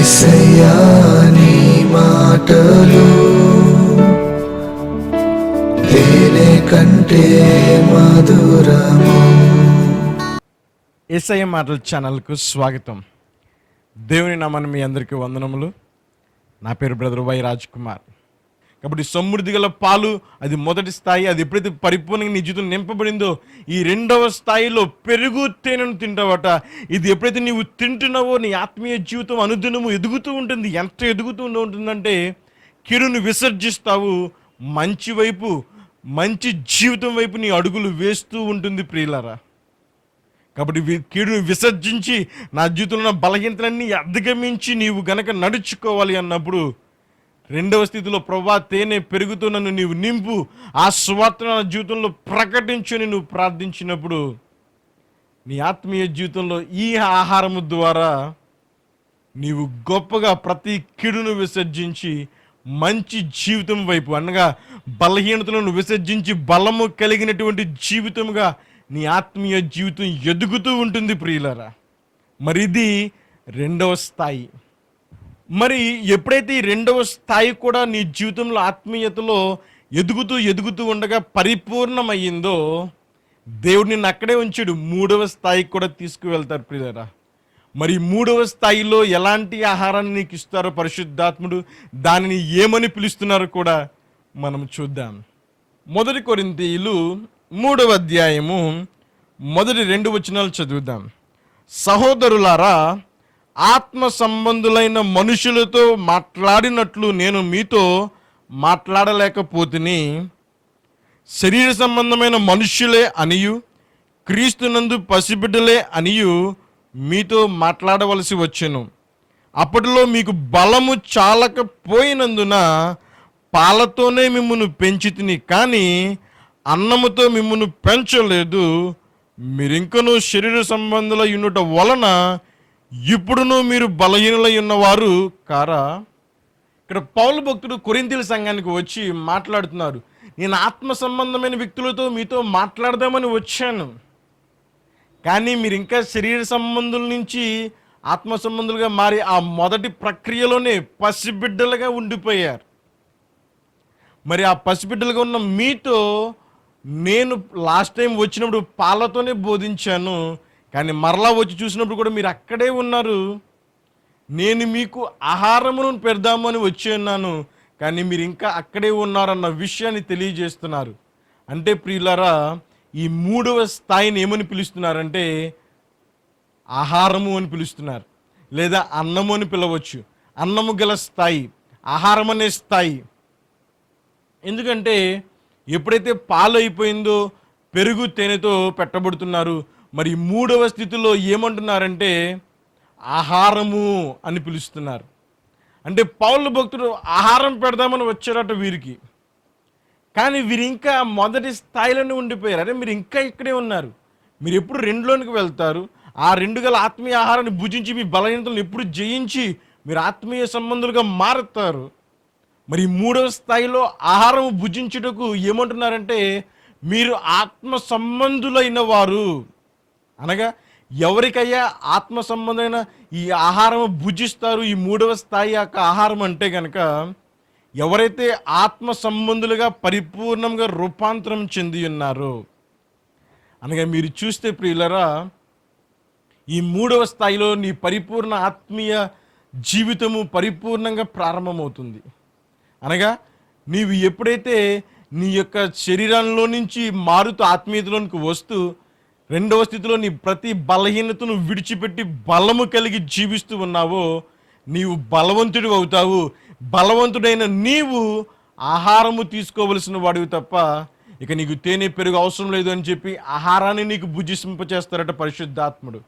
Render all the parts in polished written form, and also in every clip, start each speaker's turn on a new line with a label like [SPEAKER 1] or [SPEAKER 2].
[SPEAKER 1] యేసయ్యా నీ మాటలు తేనె కంటే మధురము.
[SPEAKER 2] యేసయ్య మాటల ఛానల్కు స్వాగతం. దేవుని నామమున మీ అందరికీ వందనములు. నా పేరు బ్రదర్ వై రాజ్ కుమార్. కాబట్టి సమృద్ధి గల పాలు అది మొదటి స్థాయి. అది ఎప్పుడైతే పరిపూర్ణంగా నీ జీవితం నింపబడిందో ఈ రెండవ స్థాయిలో పెరుగు తేనెను తింటావట. ఇది ఎప్పుడైతే నీవు తింటున్నావో నీ ఆత్మీయ జీవితం అనుదినము ఎదుగుతూ ఉంటుంది. ఎంత ఎదుగుతూ ఉంటుందంటే కీడును విసర్జిస్తావు, మంచి వైపు, మంచి జీవితం వైపు నీ అడుగులు వేస్తూ ఉంటుంది ప్రియులారా. కాబట్టి కీడును విసర్జించి నా జీవితంలో ఉన్న బలహీనతలన్నీ అధిగమించి నీవు గనక నడుచుకోవాలి అన్నప్పుడు రెండవ స్థితిలో ప్రభువా తేనె పెరుగుతూ నన్ను నీవు నింపు, ఆ సువార్త నా జీవితంలో ప్రకటించని నువ్వు ప్రార్థించినప్పుడు నీ ఆత్మీయ జీవితంలో ఈ ఆహారము ద్వారా నీవు గొప్పగా ప్రతి కీడును విసర్జించి మంచి జీవితం వైపు, అనగా బలహీనతలను విసర్జించి బలము కలిగినటువంటి జీవితంగా నీ ఆత్మీయ జీవితం ఎదుగుతూ ఉంటుంది ప్రియులారా. మరి ఇది రెండవ స్థాయి. మరి ఎప్పుడైతే ఈ రెండవ స్థాయి కూడా నీ జీవితంలో ఆత్మీయతలో ఎదుగుతూ ఉండగా పరిపూర్ణమయ్యిందో దేవుడు నిన్ను అక్కడే ఉంచాడు. మూడవ స్థాయికి కూడా తీసుకువెళ్తారు ప్రియులారా. మరి మూడవ స్థాయిలో ఎలాంటి ఆహారాన్ని నీకు ఇస్తారో పరిశుద్ధాత్ముడు, దానిని ఏమని పిలుస్తున్నారో కూడా మనం చూద్దాం. 1 కొరింథీయులు 3వ అధ్యాయము మొదటి 2 వచనాలు చదువుదాం. సహోదరులారా, ఆత్మ సంబంధులైన మనుషులతో మాట్లాడినట్లు నేను మీతో మాట్లాడలేకపోతుని, శరీర సంబంధమైన మనుష్యులే అనియు క్రీస్తునందు పసిబిడ్డలే అనియు మీతో మాట్లాడవలసి వచ్చెను. అప్పటిలో మీకు బలము చాలకపోయినందున పాలతోనే మిమ్మును పెంచితిని, కానీ అన్నముతో మిమ్మును పెంచలేదు. మీరింకనూ శరీర సంబంధులై ఉండుట వలన ఇప్పుడును మీరు బలహీనులై ఉన్నవారు కారా. ఇక్కడ పౌలు భక్తుడు కొరింథీయుల సంఘానికి వచ్చి మాట్లాడుతున్నారు. నేను ఆత్మ సంబంధమైన వ్యక్తులతో మీతో మాట్లాడదామని వచ్చాను, కానీ మీరు ఇంకా శరీర సంబంధుల నుంచి ఆత్మ సంబంధులుగా మారి ఆ మొదటి ప్రక్రియలోనే పసిబిడ్డలుగా ఉండిపోయారు. మరి ఆ పసిబిడ్డలుగా ఉన్న మీతో నేను లాస్ట్ టైం వచ్చినప్పుడు పాలతోనే బోధించాను, కానీ మరలా వచ్చి చూసినప్పుడు కూడా మీరు అక్కడే ఉన్నారు. నేను మీకు ఆహారమును పెడదామని వచ్చి ఉన్నాను, కానీ మీరు ఇంకా అక్కడే ఉన్నారన్న విషయాన్ని తెలియజేస్తున్నారు. అంటే ప్రియులారా, ఈ మూడవ స్థాయిని ఏమని పిలుస్తున్నారంటే ఆహారము అని పిలుస్తున్నారు, లేదా అన్నము అని పిలవచ్చు. అన్నము గల స్థాయి, ఆహారం అనే స్థాయి. ఎందుకంటే ఎప్పుడైతే పాలు అయిపోయిందో పెరుగు తేనెతో పెట్టబడుతున్నారు. మరి మూడవ స్థితిలో ఏమంటున్నారంటే ఆహారము అని పిలుస్తున్నారు. అంటే పౌలు భక్తుడు ఆహారం పెడదామని వచ్చారట వీరికి, కానీ వీరు ఇంకా మొదటి స్థాయిలోనే ఉండిపోయారు. అరే మీరు ఇంకా ఇక్కడే ఉన్నారు, మీరు ఎప్పుడు రెండులోనికి వెళ్తారు, ఆ రెండు గల ఆత్మీయ ఆహారాన్ని భుజించి మీ బలహీనతలను ఎప్పుడు జయించి మీరు ఆత్మీయ సంబంధులుగా మారుతారు. మరి మూడవ స్థాయిలో ఆహారం భుజించుటకు ఏమంటున్నారంటే మీరు ఆత్మ సంబంధులైన వారు, అనగా ఎవరికయ్యా ఆత్మ సంబంధమైన ఈ ఆహారం భుజిస్తారు. ఈ మూడవ స్థాయి యొక్క ఆహారం అంటే కనుక ఎవరైతే ఆత్మ సంబంధులుగా పరిపూర్ణంగా రూపాంతరం చెంది ఉన్నారో, అనగా మీరు చూస్తే ప్రియులరా, ఈ మూడవ స్థాయిలో నీ పరిపూర్ణ ఆత్మీయ జీవితము పరిపూర్ణంగా ప్రారంభమవుతుంది. అనగా నీవు ఎప్పుడైతే నీ యొక్క శరీరంలో నుంచి మారుతూ ఆత్మీయతలోనికి వస్తూ రెండవ స్థితిలో నీ ప్రతి బలహీనతను విడిచిపెట్టి బలము కలిగి జీవిస్తూ ఉన్నావో నీవు బలవంతుడు అవుతావు. బలవంతుడైన నీవు ఆహారము తీసుకోవలసిన వాడివి తప్ప ఇక నీకు తేనె పెరుగు అవసరం లేదు అని చెప్పి ఆహారాన్ని నీకు భుజింపచేస్తారట పరిశుద్ధాత్ముడు.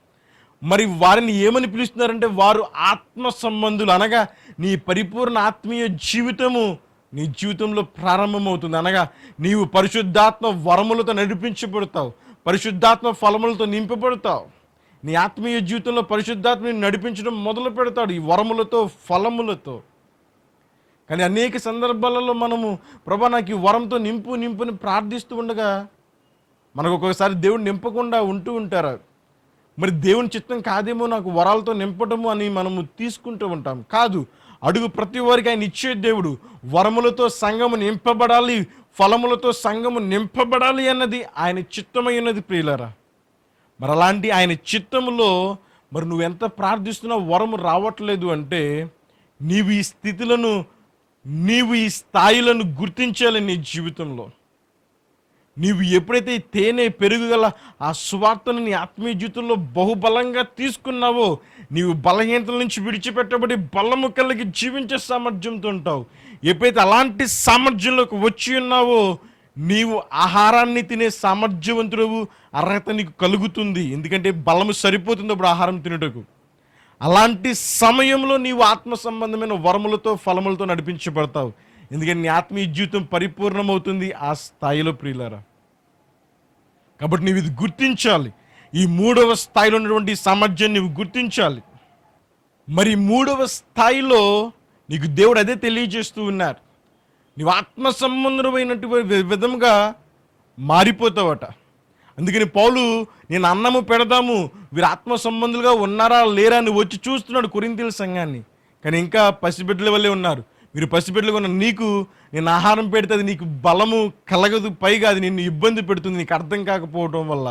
[SPEAKER 2] మరి వారిని ఏమని పిలుస్తున్నారంటే వారు ఆత్మ సంబంధులు, అనగా నీ పరిపూర్ణ ఆత్మీయ జీవితము నీ జీవితంలో ప్రారంభమవుతుంది. అనగా నీవు పరిశుద్ధాత్మ వరములతో నడిపించబడతావు, పరిశుద్ధాత్మ ఫలములతో నింపబడతావు. నీ ఆత్మీయ జీవితంలో పరిశుద్ధాత్మని నడిపించడం మొదలు పెడతాడు ఈ వరములతో, ఫలములతో. కానీ అనేక సందర్భాలలో మనము ప్రభా నాకు ఈ వరంతో నింపుని ప్రార్థిస్తూ ఉండగా మనకు ఒక్కొక్కసారి దేవుడు నింపకుండా ఉంటూ ఉంటారు. మరి దేవుని చిత్తం కాదేమో నాకు వరాలతో నింపటము అని మనము తీసుకుంటూ ఉంటాం. కాదు, అడుగు ప్రతి వారికి ఆయన ఇచ్చే దేవుడు. వరములతో సంఘము నింపబడాలి, ఫలములతో సంఘము నింపబడాలి అన్నది ఆయన చిత్తమై ఉన్నది ప్రియులారా. మరి అలాంటి ఆయన చిత్తములో మరి నువ్వెంత ప్రార్థిస్తున్నా వరము రావట్లేదు అంటే నీవు ఈ స్థితులను, నీవు ఈ స్థాయిలను గుర్తించాలి నీ జీవితంలో. నీవు ఎప్పుడైతే ఈ తేనె పెరుగుగల ఆ సువార్తను నీ ఆత్మీయ జీవితంలో బహుబలంగా తీసుకున్నావో, నీవు బలహీనతల నుంచి విడిచిపెట్టబడి బలము కలిగి జీవించే సామర్థ్యంతో ఉంటావు. ఎప్పుడైతే అలాంటి సామర్థ్యంలోకి వచ్చి ఉన్నావో, నీవు ఆహారాన్ని తినే సామర్థ్యవంతుడవు, అర్హత నీకు కలుగుతుంది. ఎందుకంటే బలము సరిపోతుంది అప్పుడు ఆహారం తినుటకు. అలాంటి సమయంలో నీవు ఆత్మ సంబంధమైన వరములతో ఫలములతో నడిపించబడతావు. ఎందుకంటే నీ ఆత్మీయ జీవితం పరిపూర్ణమవుతుంది ఆ స్థాయిలో ప్రియులారా. కాబట్టి నీవు ఇది గుర్తించాలి. ఈ 3వ స్థాయిలో ఉన్నటువంటి సామర్థ్యాన్ని నీవు గుర్తించాలి. మరి 3వ స్థాయిలో నీకు దేవుడు అదే తెలియజేస్తూ ఉన్నారు. నీవు ఆత్మ సంబంధమైనటువంటి విధంగా మారిపోతావట. అందుకని పౌలు, నేను అన్నము పెడదాము, వీరు ఆత్మ సంబంధులుగా ఉన్నారా లేరా అని వచ్చి చూస్తున్నాడు కొరింథీయుల సంఘాన్ని. కానీ ఇంకా పసిబిడ్డల వల్లే ఉన్నారు. మీరు పసిబిడ్డలుగా ఉన్న నీకు నేను ఆహారం పెడితే అది నీకు బలము కలగదు, పైగా అది నిన్ను ఇబ్బంది పెడుతుంది నీకు అర్థం కాకపోవడం వల్ల.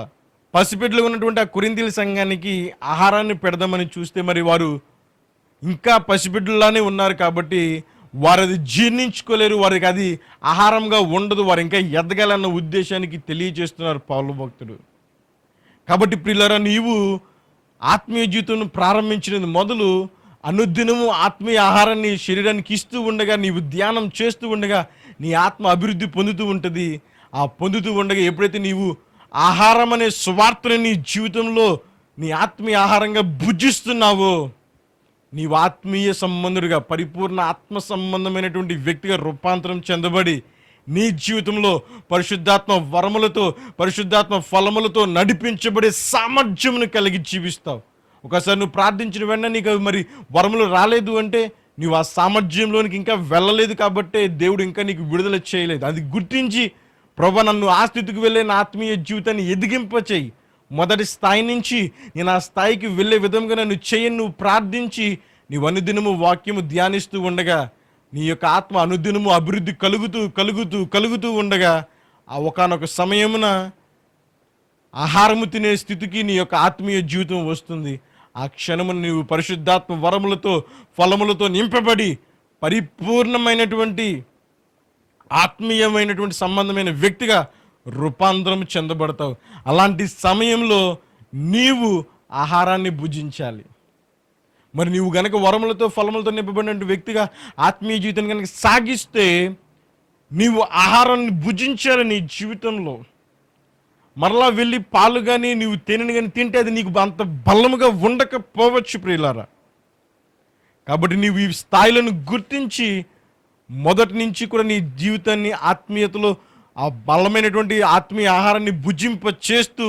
[SPEAKER 2] పసిబిడ్డలుగా ఉన్నటువంటి ఆ కొరింథీయుల సంఘానికి ఆహారాన్ని పెడదామని చూస్తే మరి వారు ఇంకా పసిబిడ్డలానే ఉన్నారు కాబట్టి వారు అది జీర్ణించుకోలేరు, వారికి అది ఆహారంగా ఉండదు, వారు ఇంకా ఎదగాలన్న ఉద్దేశానికి తెలియజేస్తున్నారు పౌలు భక్తుడు. కాబట్టి ప్రియులారా, నీవు ఆత్మీయ జీవితం ప్రారంభించినది మొదలు అనుదినము ఆత్మీయ ఆహారాన్ని శరీరానికి ఇస్తూ ఉండగా, నీవు ధ్యానం చేస్తూ ఉండగా నీ ఆత్మ అభివృద్ధి పొందుతూ ఉంటుంది. ఆ పొందుతూ ఉండగా ఎప్పుడైతే నీవు ఆహారం అనే సువార్తను నీ జీవితంలో నీ ఆత్మీయ ఆహారంగా భుజిస్తున్నావో, నీవు ఆత్మీయ సంబంధుడిగా పరిపూర్ణ ఆత్మ సంబంధమైనటువంటి వ్యక్తిగా రూపాంతరం చెందబడి నీ జీవితంలో పరిశుద్ధాత్మ వరములతో, పరిశుద్ధాత్మ ఫలములతో నడిపించబడే సామర్థ్యమును కలిగి జీవిస్తావు. ఒకసారి నువ్వు ప్రార్థించిన వెంటనే నీకు మరి వరములు రాలేదు అంటే నువ్వు ఆ సామర్థ్యంలోనికి ఇంకా వెళ్ళలేదు కాబట్టే దేవుడు ఇంకా నీకు విడుదల చేయలేదు. అది గుర్తించి, ప్రభు నన్ను ఆ స్థితికి వెళ్ళే నా ఆత్మీయ జీవితాన్ని ఎదిగింపచేయి, మొదటి స్థాయి నుంచి నేను ఆ స్థాయికి వెళ్ళే విధంగా నన్ను చేయని నువ్వు ప్రార్థించి నీవు అనుదినము వాక్యము ధ్యానిస్తూ ఉండగా నీ యొక్క ఆత్మ అనుదినము అభివృద్ధి కలుగుతూ కలుగుతూ కలుగుతూ ఉండగా ఆ ఒకానొక సమయమున ఆహారము తినే స్థితికి నీ యొక్క ఆత్మీయ జీవితం వస్తుంది. ఆ క్షణమున నీవు పరిశుద్ధాత్మ వరములతో ఫలములతో నింపబడి పరిపూర్ణమైనటువంటి ఆత్మీయమైనటువంటి సంబంధమైన వ్యక్తిగా రూపాంతరం చెందబడతావు. అలాంటి సమయంలో నీవు ఆహారాన్ని భుజించాలి. మరి నీవు గనక వరములతో ఫలములతో నింపబడిన వ్యక్తిగా ఆత్మీయ జీవితాన్ని కనుక సాగిస్తే నీవు ఆహారాన్ని భుజించాలి నీ జీవితంలో. మరలా వెళ్ళి పాలు కానీ నీవు తేనెని కానీ తింటే అది నీకు అంత బలముగా ఉండకపోవచ్చు ప్రియులారా. కాబట్టి నీవు ఈ స్థాయిలను గుర్తించి మొదటి నుంచి కూడా నీ జీవితాన్ని ఆత్మీయతలో ఆ బలమైనటువంటి ఆత్మీయ ఆహారాన్ని భుజింప చేస్తూ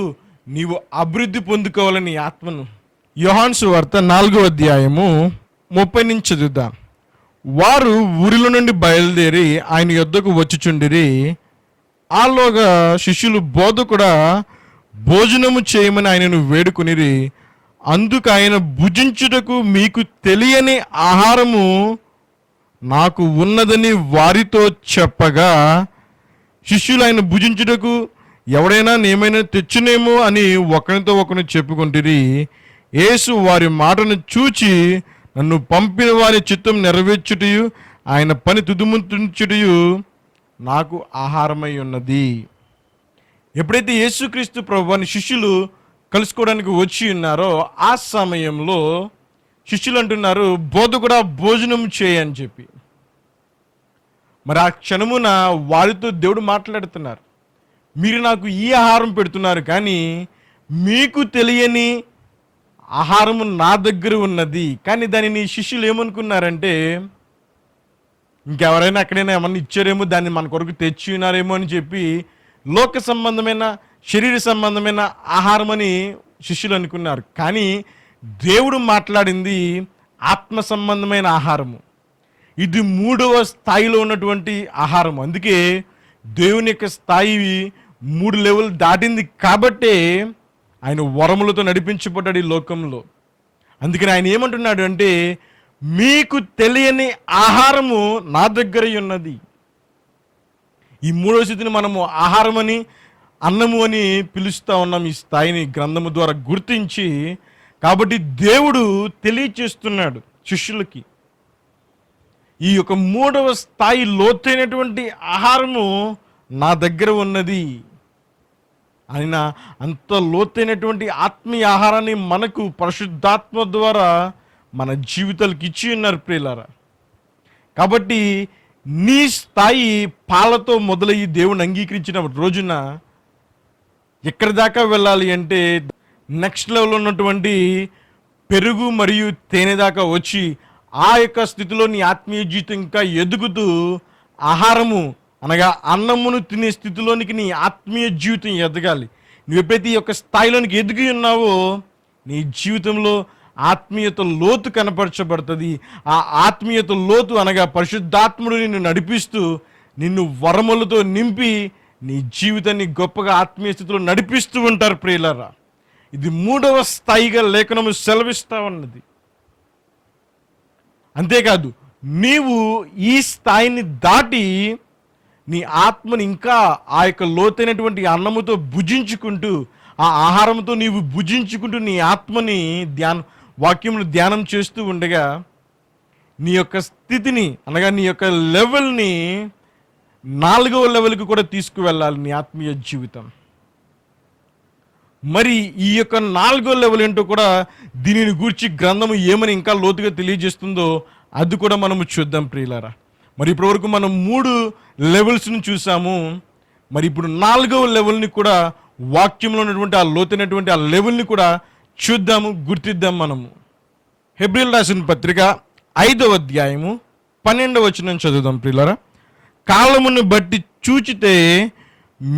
[SPEAKER 2] నీవు అభివృద్ధి పొందుకోవాలని ఆత్మను. యోహాను సువార్త 4వ అధ్యాయము 30 నుంచి చదువుదాం. వారు ఊరిలో నుండి బయలుదేరి ఆయన యొద్దకు వచ్చుచుండిరి. ఆలోగా శిష్యులు బోధకుడా భోజనము చేయమని ఆయనను వేడుకొనిరి. అందుకు ఆయన భుజించుటకు మీకు తెలియని ఆహారము నాకు ఉన్నదని వారితో చెప్పగా, శిష్యులు ఆయన భుజించుటకు ఎవడైనా ఏమైనా తెచ్చునేమో అని ఒకరితో ఒకరు చెప్పుకుంటురి. యేసు వారి మాటను చూచి, నన్ను పంపిన వారి చిత్తం నెరవేర్చుటయు ఆయన పని తుదుముంచుటయు నాకు ఆహారమై ఉన్నది. ఎప్పుడైతే యేసుక్రీస్తు ప్రభువుని శిష్యులు కలుసుకోవడానికి వచ్చి ఉన్నారో ఆ సమయంలో శిష్యులు అంటున్నారు, బోధకుడా భోజనం చేయని చెప్పి. మరి ఆ క్షణమున వారితో దేవుడు మాట్లాడుతున్నారు, మీరు నాకు ఈ ఆహారం పెడుతున్నారు కానీ మీకు తెలియని ఆహారము నా దగ్గర ఉన్నది. కానీ దానిని శిష్యులు ఏమనుకున్నారంటే, ఇంకెవరైనా అక్కడైనా ఏమన్నా ఇచ్చారేమో, దాన్ని మన కొరకు తెచ్చి ఉన్నారేమో అని చెప్పి లోక సంబంధమైన శరీర సంబంధమైన ఆహారం అని శిష్యులు అనుకున్నారు. కానీ దేవుడు మాట్లాడింది ఆత్మ సంబంధమైన ఆహారము. ఇది 3వ స్థాయిలో ఉన్నటువంటి ఆహారం. అందుకే దేవుని యొక్క స్థాయి 3 లెవెల్ దాటింది కాబట్టే ఆయన వరములతో నడిపించబడ్డాడు ఈ లోకంలో. అందుకని ఆయన ఏమంటున్నాడు అంటే, మీకు తెలియని ఆహారము నా దగ్గర ఉన్నది. ఈ మూడవ స్థితిని మనము ఆహారమని, అన్నము అని పిలుస్తూ ఉన్నాం ఈ స్థాయిని గ్రంథము ద్వారా గుర్తించి. కాబట్టి దేవుడు తెలియచేస్తున్నాడు శిష్యులకి, ఈ యొక్క మూడవ స్థాయి లోతైనటువంటి ఆహారము నా దగ్గర ఉన్నది. ఆయన అంత లోతైనటువంటి ఆత్మీయ ఆహారాన్ని మనకు పరిశుద్ధాత్మ ద్వారా మన జీవితాలకు ఇచ్చి ఉన్నారు ప్రియులారా. కాబట్టి నీ స్థాయి పాలతో మొదలయ్యి దేవుని అంగీకరించిన రోజున ఎక్కడి దాకా వెళ్ళాలి అంటే నెక్స్ట్ లెవెల్ ఉన్నటువంటి పెరుగు మరియు తేనె దాకా వచ్చి ఆ యొక్క స్థితిలో నీ ఆత్మీయ జీవితం ఇంకా ఎదుగుతూ ఆహారము అనగా అన్నమును తినే స్థితిలోనికి నీ ఆత్మీయ జీవితం ఎదగాలి. నువ్వు ఎప్పుడైతే ఈ యొక్క స్థాయిలోనికి ఎదిగి ఉన్నావో నీ జీవితంలో ఆత్మీయత లోతు కనపరచబడుతుంది. ఆ ఆత్మీయత లోతు అనగా పరిశుద్ధాత్ముడు నిన్ను నడిపిస్తూ నిన్ను వరములతో నింపి నీ జీవితాన్ని గొప్పగా ఆత్మీయ స్థితిలో నడిపిస్తూ ఉంటారు ప్రియులారా. ఇది మూడవ స్థాయిగా లేఖనము సెలవిస్తా ఉన్నది. అంతేకాదు, నీవు ఈ స్థాయిని దాటి నీ ఆత్మని ఇంకా ఆ యొక్క లోతైనటువంటి అన్నముతో భుజించుకుంటూ, ఆ ఆహారంతో నీవు భుజించుకుంటూ నీ ఆత్మని వాక్యమును ధ్యానం చేస్తూ ఉండగా నీ యొక్క స్థితిని అనగా నీ యొక్క లెవెల్ని 4వ లెవెల్కి కూడా తీసుకువెళ్ళాలి నీ ఆత్మీయ జీవితం. మరి ఈ యొక్క 4వ లెవెల్ ఏంటో కూడా దీనిని గూర్చి గ్రంథము ఏమని ఇంకా లోతుగా తెలియజేస్తుందో అది కూడా మనము చూద్దాం ప్రియులారా. మరి ఇప్పటివరకు మనం 3 లెవెల్స్ని చూసాము. మరి ఇప్పుడు 4వ లెవెల్ని కూడా వాక్యంలో ఉన్నటువంటి ఆ లోతైనటువంటి ఆ లెవెల్ని కూడా చూద్దాము, గుర్తిద్దాం మనము. హెబ్రీయులకు రాసిన పత్రిక 5వ అధ్యాయము 12వ వచనం చదువుదాం ప్రియులారా. కాలమును బట్టి చూచితే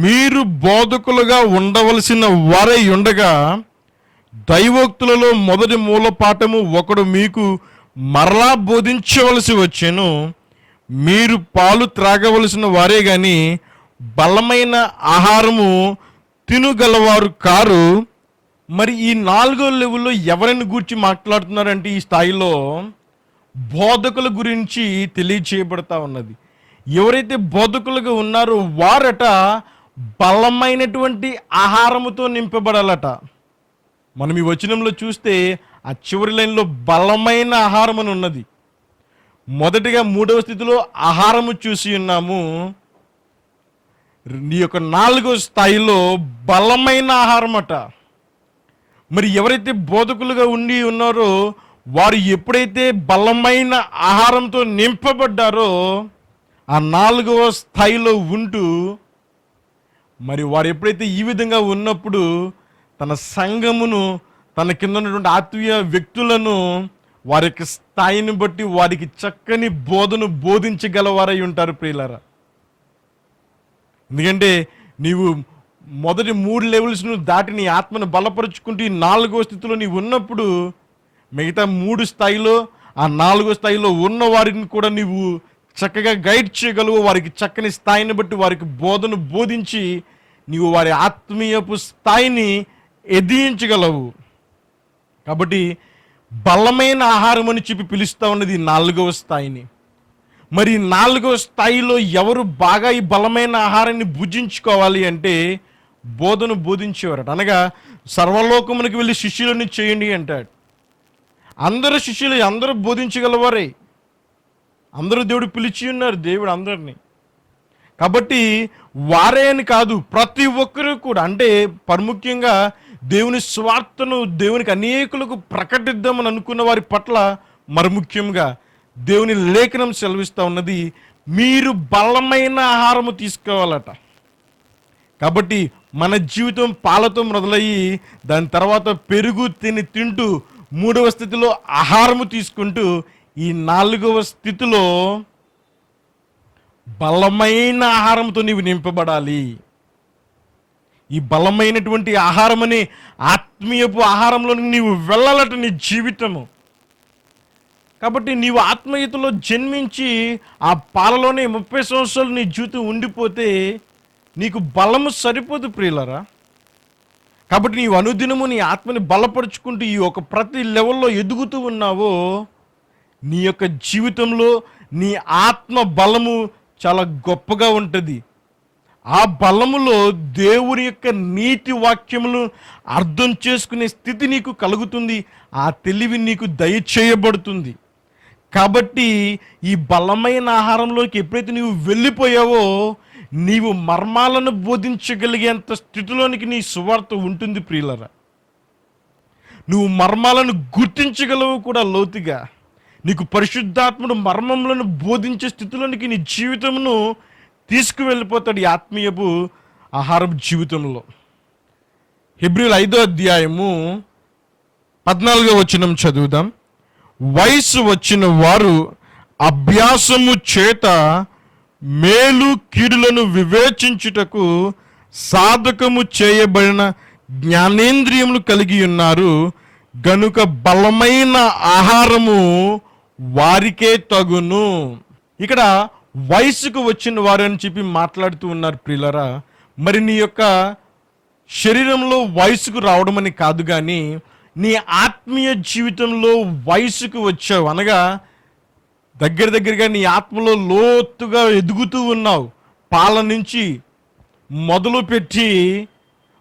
[SPEAKER 2] మీరు బోధకులుగా ఉండవలసిన వారై ఉండగా దైవోక్తులలో మొదటి మూలపాఠము ఒకడు మీకు మరలా బోధించవలసి వచ్చెను. మీరు పాలు త్రాగవలసిన వారే గాని బలమైన ఆహారము తినుగలవారు కారు. మరి ఈ 4వ లెవెల్లో ఎవరిని గురించి మాట్లాడుతున్నారంటే ఈ స్థాయిలో బోధకుల గురించి తెలియచేయబడతా ఉన్నది. ఎవరైతే బోధకులుగా ఉన్నారో వారట బలమైనటువంటి ఆహారముతో నింపబడాలట. మనం ఈ వచనంలో చూస్తే ఆ చివరి లైన్లో బలమైన ఆహారం అని ఉన్నది. మొదటిగా 3వ స్థితిలో ఆహారము చూసి ఉన్నాము. ఈ యొక్క 4వ స్థాయిలో బలమైన ఆహారం అట. మరి ఎవరైతే బోధకులుగా ఉండి ఉన్నారో వారు ఎప్పుడైతే బలమైన ఆహారంతో నింపబడ్డారో ఆ 4వ స్థాయిలో ఉంటూ మరి వారు ఎప్పుడైతే ఈ విధంగా ఉన్నప్పుడు తన సంఘమును, తన కింద ఉన్నటువంటి ఆత్మీయ వ్యక్తులను వారి యొక్క స్థాయిని బట్టి వారికి చక్కని బోధను బోధించగలవారై ఉంటారు ప్రియులారా. ఎందుకంటే నీవు మొదటి 3 లెవెల్స్ను దాటి నీ ఆత్మను బలపరుచుకుంటూ ఈ 4వ స్థితిలో నీవు ఉన్నప్పుడు మిగతా 3 స్థాయిలో ఆ 4వ స్థాయిలో ఉన్న వారిని కూడా నీవు చక్కగా గైడ్ చేయగలవు. వారికి చక్కని స్థాయిని బట్టి వారికి బోధను బోధించి నీవు వారి ఆత్మీయపు స్థాయిని ఎదిగించగలవు. కాబట్టి బలమైన ఆహారం అని చెప్పి పిలుస్తూ ఉన్నది 4వ స్థాయిని. మరి 4వ స్థాయిలో ఎవరు బాగా ఈ బలమైన ఆహారాన్ని భుజించుకోవాలి అంటే బోధను బోధించేవారట. అనగా సర్వలోకమునికి వెళ్ళి శిష్యులని చేయండి అంటాడు. అందరు శిష్యులు అందరూ బోధించగలవారే, అందరూ దేవుడు పిలిచి ఉన్నారు దేవుడు అందరినీ. కాబట్టి వారే అని కాదు, ప్రతి ఒక్కరూ కూడా, అంటే ప్రాముఖ్యంగా దేవుని స్వార్థను దేవునికి అనేకులకు ప్రకటిద్దామని అనుకున్న వారి పట్ల మరి ముఖ్యంగా దేవుని లేఖనం సెలవిస్తూ ఉన్నది, మీరు బలమైన ఆహారము తీసుకోవాలట. కాబట్టి మన జీవితం పాలతో మొదలయ్యి దాని తర్వాత పెరుగు తింటూ 3వ స్థితిలో ఆహారము తీసుకుంటూ ఈ 4వ స్థితిలో బలమైన ఆహారంతో నీవు నింపబడాలి. ఈ బలమైనటువంటి ఆహారం అనే ఆత్మీయపు ఆహారంలో నీవు వెళ్ళాలట నీ జీవితము. కాబట్టి నీవు ఆత్మీయతలో జన్మించి ఆ పాలలోనే 30 సంవత్సరాలు నీ జీవితం ఉండిపోతే నీకు బలము సరిపోదు ప్రియులరా. కాబట్టి నీవు అనుదినము నీ ఆత్మని బలపరుచుకుంటూ ఈ ఒక ప్రతి లెవెల్లో ఎదుగుతూ ఉన్నావో నీ యొక్క జీవితంలో నీ ఆత్మ బలము చాలా గొప్పగా ఉంటుంది. ఆ బలములో దేవుని యొక్క నీతి వాక్యములు అర్థం చేసుకునే స్థితి నీకు కలుగుతుంది. ఆ తెలివి నీకు దయచేయబడుతుంది. కాబట్టి ఈ బలమైన ఆహారంలోకి ఎప్పుడైతే నీవు వెళ్ళిపోయావో నీవు మర్మాలను బోధించగలిగేంత స్థితిలోనికి నీ సువార్త ఉంటుంది ప్రియులరా. నువ్వు మర్మాలను గుర్తించగలవు కూడా లోతుగా. నీకు పరిశుద్ధాత్ముడు మర్మములను బోధించే స్థితిలోనికి నీ జీవితమును తీసుకువెళ్ళిపోతాడు ఈ ఆత్మీయపు ఆహారపు జీవితంలో. హెబ్రీయుల 5వ అధ్యాయము 14వ వచనం చదువుదాం. వయసు వచ్చిన వారు అభ్యాసము చేత మేలు కీడులను వివేచించుటకు సాధకము చేయబడిన జ్ఞానేంద్రియములు కలిగి ఉన్నారు గనుక బలమైన ఆహారము వారికే తగును. ఇక్కడ వయసుకు వచ్చిన వారు అని చెప్పి మాట్లాడుతూ ఉన్నారు ప్రియులరా. మరి నీ యొక్క శరీరంలో వయసుకు రావడం అని కాదు, కానీ నీ ఆత్మీయ జీవితంలో వయసుకు వచ్చావు అనగా దగ్గరగా నీ ఆత్మలో లోతుగా ఎదుగుతూ ఉన్నావు. పాల నుంచి మొదలుపెట్టి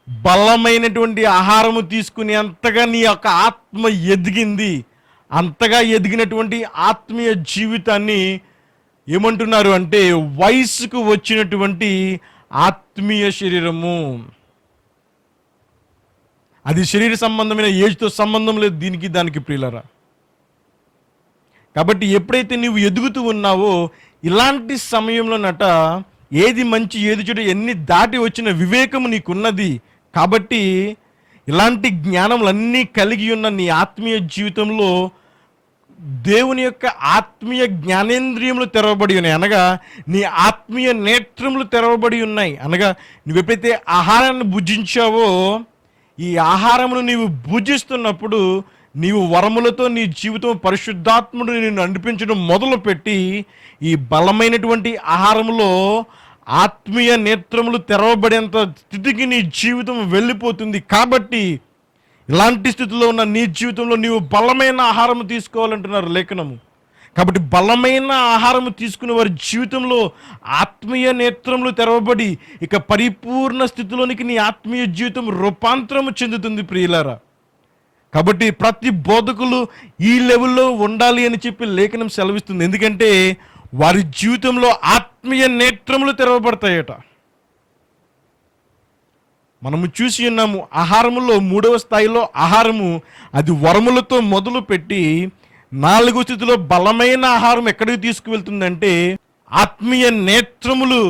[SPEAKER 2] బలమైనటువంటి ఆహారము తీసుకుని అంతగా నీ యొక్క ఆత్మ ఎదిగింది. అంతగా ఎదిగినటువంటి ఆత్మీయ జీవితాన్ని ఏమంటున్నారు అంటే వయసుకు వచ్చినటువంటి ఆత్మీయ శరీరము. అది శరీర సంబంధమైన ఏజ్తో సంబంధం లేదు దీనికి దానికి ప్రియులరా. కాబట్టి ఎప్పుడైతే నువ్వు ఎదుగుతూ ఉన్నావో ఇలాంటి సమయంలోనట ఏది మంచి ఏది చెడు ఎన్ని దాటి వచ్చిన వివేకము నీకున్నది. కాబట్టి ఇలాంటి జ్ఞానములన్నీ కలిగి ఉన్న నీ ఆత్మీయ జీవితంలో దేవుని యొక్క ఆత్మీయ జ్ఞానేంద్రియములు తెరవబడి ఉన్నాయి. అనగా నీ ఆత్మీయ నేత్రములు తెరవబడి ఉన్నాయి. అనగా నువ్వు ఎప్పుడైతే ఆహారాన్ని భుజించావో ఈ ఆహారమును నీవు భుజిస్తున్నప్పుడు నీవు వరములతో నీ జీవితం పరిశుద్ధాత్ముడు నిన్ను నడిపించడం మొదలుపెట్టి ఈ బలమైనటువంటి ఆహారములో ఆత్మీయ నేత్రములు తెరవబడేంత స్థితికి నీ జీవితం వెళ్ళిపోతుంది. కాబట్టి ఇలాంటి స్థితిలో ఉన్న నీ జీవితంలో నీవు బలమైన ఆహారం తీసుకోవాలంటున్నారు లేఖనము. కాబట్టి బలమైన ఆహారము తీసుకునే వారి జీవితంలో ఆత్మీయ నేత్రములు తెరవబడి ఇక పరిపూర్ణ స్థితిలోనికి నీ ఆత్మీయ జీవితం రూపాంతరము చెందుతుంది ప్రియులారా. కాబట్టి ప్రతి బోధకులు ఈ లెవెల్లో ఉండాలి అని చెప్పి లేఖనం సెలవిస్తుంది. ఎందుకంటే వారి జీవితంలో ఆత్మీయ నేత్రములు తెరవబడతాయట. మనము చూసి ఉన్నాము ఆహారములో 3వ స్థాయిలో ఆహారము అది వరములతో మొదలు పెట్టి 4వ స్థితిలో బలమైన ఆహారం ఎక్కడికి తీసుకువెళ్తుందంటే ఆత్మీయ నేత్రములు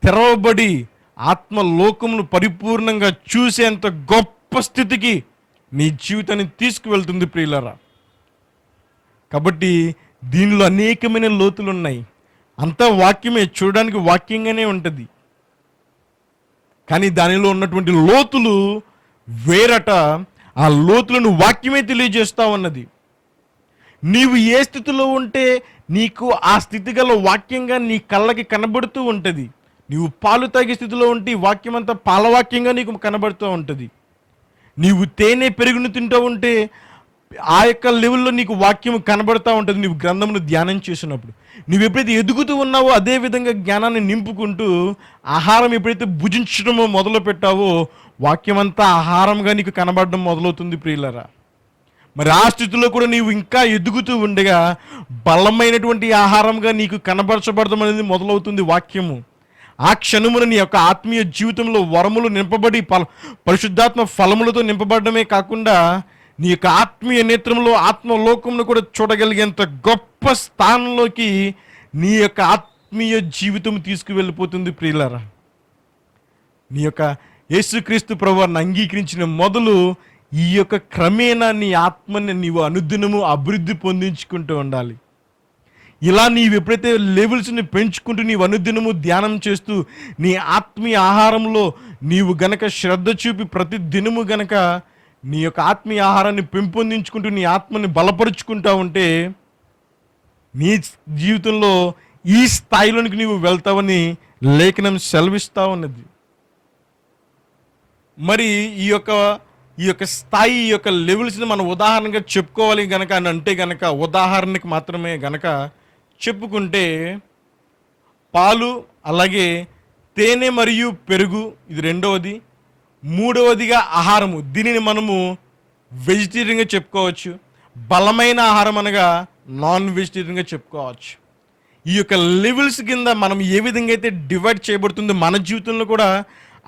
[SPEAKER 2] తెరవబడి ఆత్మలోకమును పరిపూర్ణంగా చూసేంత గొప్ప స్థితికి నీ జీవితాన్ని తీసుకువెళ్తుంది ప్రియులరా. కాబట్టి దీనిలో అనేకమైన లోతులు ఉన్నాయి. అంతా వాక్యమే, చూడడానికి వాక్యంగానే ఉంటుంది, కానీ దానిలో ఉన్నటువంటి లోతులు వేరట. ఆ లోతులను వాక్యమే తెలియజేస్తా ఉన్నది. నీవు ఏ స్థితిలో ఉంటే నీకు ఆ స్థితి గల వాక్యంగా నీ కళ్ళకి కనబడుతూ ఉంటుంది. నీవు పాలు తాగే స్థితిలో ఉంటే వాక్యం అంతా పాలవాక్యంగా నీకు కనబడుతూ ఉంటుంది. నీవు తేనె పెరుగును తింటూ ఉంటే ఆ యొక్క లెవెల్లో నీకు వాక్యం కనబడుతూ ఉంటుంది. నీవు గ్రంథమును ధ్యానం చేసినప్పుడు నువ్వు ఎప్పుడైతే ఎదుగుతూ ఉన్నావో అదే విధంగా జ్ఞానాన్ని నింపుకుంటూ ఆహారం ఎప్పుడైతే భుజించడమో మొదలు పెట్టావో వాక్యం అంతా ఆహారంగా నీకు కనబడడం మొదలవుతుంది ప్రియులరా. మరి ఆ స్థితిలో కూడా నీవు ఇంకా ఎదుగుతూ ఉండగా బలమైనటువంటి ఆహారంగా నీకు కనబరచబడడం అనేది మొదలవుతుంది వాక్యము. ఆ క్షణమున నీ యొక్క ఆత్మీయ జీవితంలో వరములు నింపబడి పరిశుద్ధాత్మ ఫలములతో నింపబడమే కాకుండా నీ యొక్క ఆత్మీయ నేత్రంలో ఆత్మలోకమును కూడా చూడగలిగేంత గొప్ప స్థానంలోకి నీ యొక్క ఆత్మీయ జీవితం తీసుకువెళ్ళిపోతుంది ప్రియులారా. నీ యొక్క యేసుక్రీస్తు ప్రభువుని అంగీకరించిన మొదలు ఈ యొక్క క్రమేణా నీ ఆత్మని నీవు అనుదినము అభివృద్ధి పొందించుకుంటూ ఉండాలి. ఇలా నీవు ఎప్పుడైతే లెవెల్స్ని పెంచుకుంటూ నీవు అనుదినము ధ్యానం చేస్తూ నీ ఆత్మీయ ఆహారంలో నీవు గనక శ్రద్ధ చూపి ప్రతి దినము గనక నీ యొక్క ఆత్మీయ ఆహారాన్ని పెంపొందించుకుంటూ నీ ఆత్మని బలపరుచుకుంటా ఉంటే నీ జీవితంలో ఈ స్థాయిలోనికి నీవు వెళ్తావని లేఖనం సెలవిస్తూ ఉన్నది. మరి ఈ యొక్క స్థాయి, ఈ యొక్క లెవెల్స్ని మనం ఉదాహరణగా చెప్పుకోవాలి గనక అని అంటే గనక, ఉదాహరణకి మాత్రమే గనక చెప్పుకుంటే పాలు, అలాగే తేనె మరియు పెరుగు, ఇది రెండవది. మూడవదిగా ఆహారము, దీనిని మనము వెజిటేరియన్గా చెప్పుకోవచ్చు. బలమైన ఆహారం అనగా నాన్ వెజిటేరియన్గా చెప్పుకోవచ్చు. ఈ యొక్క లెవెల్స్ కింద మనం ఏ విధంగా అయితే డివైడ్ చేయబడుతుందో మన జీవితంలో కూడా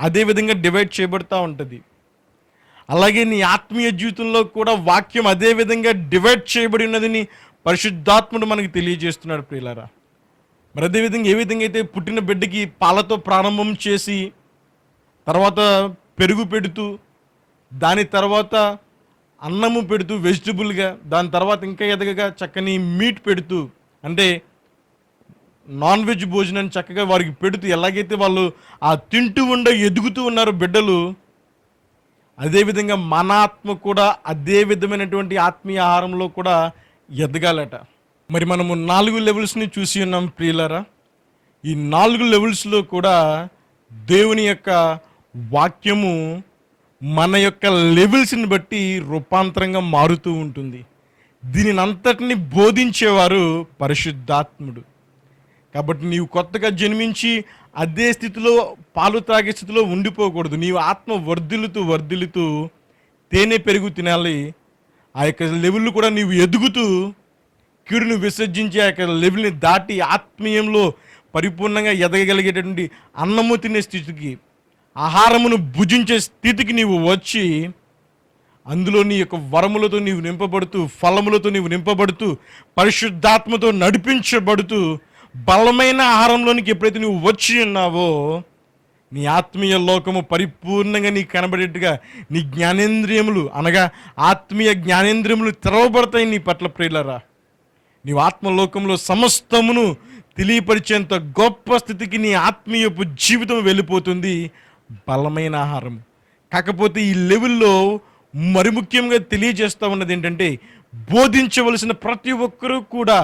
[SPEAKER 2] అదే విధంగా డివైడ్ చేయబడుతూ ఉంటుంది. అలాగే నీ ఆత్మీయ జీవితంలో కూడా వాక్యం అదే విధంగా డివైడ్ చేయబడి ఉన్నదని పరిశుద్ధాత్ముడు మనకి తెలియజేస్తున్నాడు ప్రియులారా. మరి అదేవిధంగా ఏ విధంగా అయితే పుట్టిన బిడ్డకి పాలతో ప్రారంభం చేసి, తర్వాత పెరుగు పెడుతూ, దాని తర్వాత అన్నము పెడుతూ వెజిటబుల్గా, దాని తర్వాత ఇంకా ఎదగగా చక్కని మీట్ పెడుతూ, అంటే నాన్ వెజ్ భోజనాన్ని చక్కగా వారికి పెడుతూ, ఎలాగైతే వాళ్ళు ఆ తింటూ ఎదుగుతూ ఉన్నారు బిడ్డలు, అదేవిధంగా మన ఆత్మ కూడా అదే విధమైనటువంటి ఆత్మీయ ఆహారంలో కూడా ఎదగాలట. మరి మనము 4 లెవెల్స్ని చూసి ఉన్నాం ప్రియులారా. ఈ 4 లెవెల్స్లో కూడా దేవుని యొక్క వాక్యము మన యొక్క లెవెల్స్ని బట్టి రూపాంతరంగా మారుతూ ఉంటుంది. దీనిని అంతటిని బోధించేవారు పరిశుద్ధాత్ముడు. కాబట్టి నీవు కొత్తగా జన్మించి అదే స్థితిలో, పాలు త్రాగే స్థితిలో ఉండిపోకూడదు. నీవు ఆత్మ వర్ధిల్లుతూ తేనె పెరుగు తినాలి. ఆ యొక్క లెవెల్ కూడా నీవు ఎదుగుతూ కీడును విసర్జించి ఆ యొక్క లెవెల్ని దాటి ఆత్మీయంలో పరిపూర్ణంగా ఎదగగలిగేటటువంటి అన్నము తినే స్థితికి, ఆహారమును భుజించే స్థితికి నీవు వచ్చి, అందులో నీ యొక్క వరములతో నీవు నింపబడుతూ, ఫలములతో నీవు నింపబడుతూ, పరిశుద్ధాత్మతో నడిపించబడుతూ, బలమైన ఆహారంలోనికి ఎప్పుడైతే నువ్వు వచ్చి ఉన్నావో, నీ ఆత్మీయ లోకము పరిపూర్ణంగా నీకు కనబడేట్టుగా నీ జ్ఞానేంద్రియములు, అనగా ఆత్మీయ జ్ఞానేంద్రియములు తెరవబడతాయి నీ పట్ల ప్రియులరా. నీవు ఆత్మలోకంలో సమస్తమును తెలియపరిచేంత గొప్ప స్థితికి నీ ఆత్మీయపు జీవితం వెళ్ళిపోతుంది, బలమైన ఆహారం. కాకపోతే ఈ లెవెల్లో మరి ముఖ్యంగా తెలియజేస్తూ ఉన్నది ఏంటంటే, బోధించవలసిన ప్రతి ఒక్కరూ కూడా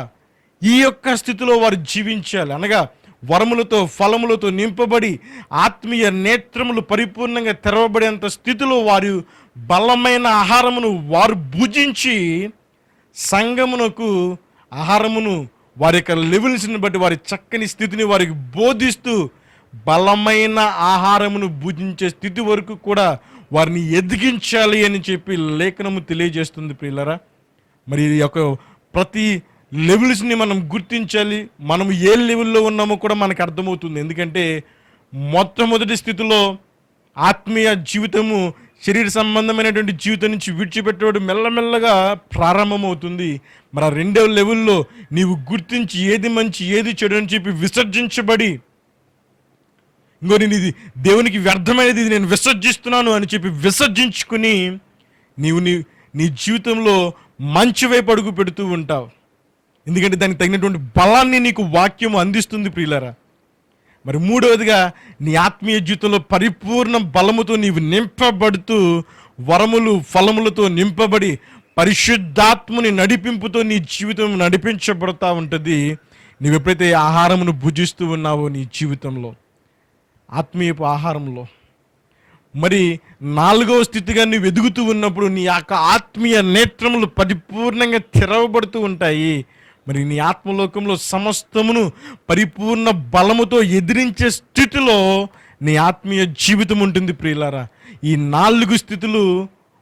[SPEAKER 2] ఈ యొక్క స్థితిలో వారు జీవించాలి. అనగా వరములతో, ఫలములతో నింపబడి ఆత్మీయ నేత్రములు పరిపూర్ణంగా తెరవబడేంత స్థితిలో వారు బలమైన ఆహారమును వారు భుజించి, సంఘమునకు ఆహారమును వారి యొక్క లెవెల్స్ని బట్టి వారి చక్కని స్థితిని వారికి బోధిస్తూ, బలమైన ఆహారమును భుజించే స్థితి వరకు కూడా వారిని ఎదిగించాలి అని చెప్పి లేఖనము తెలియజేస్తుంది ప్రియులరా. మరి ఈ యొక్క ప్రతి లెవెల్స్ని మనం గుర్తించాలి. మనం ఏ లెవెల్లో ఉన్నామో కూడా మనకు అర్థమవుతుంది. ఎందుకంటే మొట్టమొదటి స్థితిలో ఆత్మీయ జీవితము శరీర సంబంధమైనటువంటి జీవితం నుంచి విడిచిపెట్టేవాడు మెల్లమెల్లగా ప్రారంభమవుతుంది. మరి ఆ రెండవ లెవెల్లో నీవు గుర్తించి ఏది మంచి ఏది చెడు అని చెప్పి విసర్జించబడి, ఇంకో నేను ఇది దేవునికి వ్యర్థమైనది, ఇది నేను విసర్జిస్తున్నాను అని చెప్పి విసర్జించుకుని నీవు నీ జీవితంలో మంచి వైపు అడుగు పెడుతూ ఉంటావు. ఎందుకంటే దానికి తగినటువంటి బలాన్ని నీకు వాక్యము అందిస్తుంది ప్రియులారా. మరి మూడవదిగా నీ ఆత్మీయ జీవితంలో పరిపూర్ణ బలముతో నీవు నింపబడుతూ, వరములు ఫలములతో నింపబడి, పరిశుద్ధాత్మని నడిపింపుతో నీ జీవితం నడిపించబడుతూ ఉంటుంది. నీవు ఎప్పుడైతే ఆహారమును భుజిస్తూ ఉన్నావో నీ జీవితంలో, ఆత్మీయపు ఆహారంలో, మరి 4వ స్థితిగా నువ్వు ఎదుగుతూ ఉన్నప్పుడు నీ యొక్క ఆత్మీయ నేత్రములు పరిపూర్ణంగా తెరవబడుతూ ఉంటాయి. మరి నీ ఆత్మలోకంలో సమస్తమును పరిపూర్ణ బలముతో ఎదిరించే స్థితిలో నీ ఆత్మీయ జీవితం ఉంటుంది ప్రియులారా. ఈ 4 స్థితులు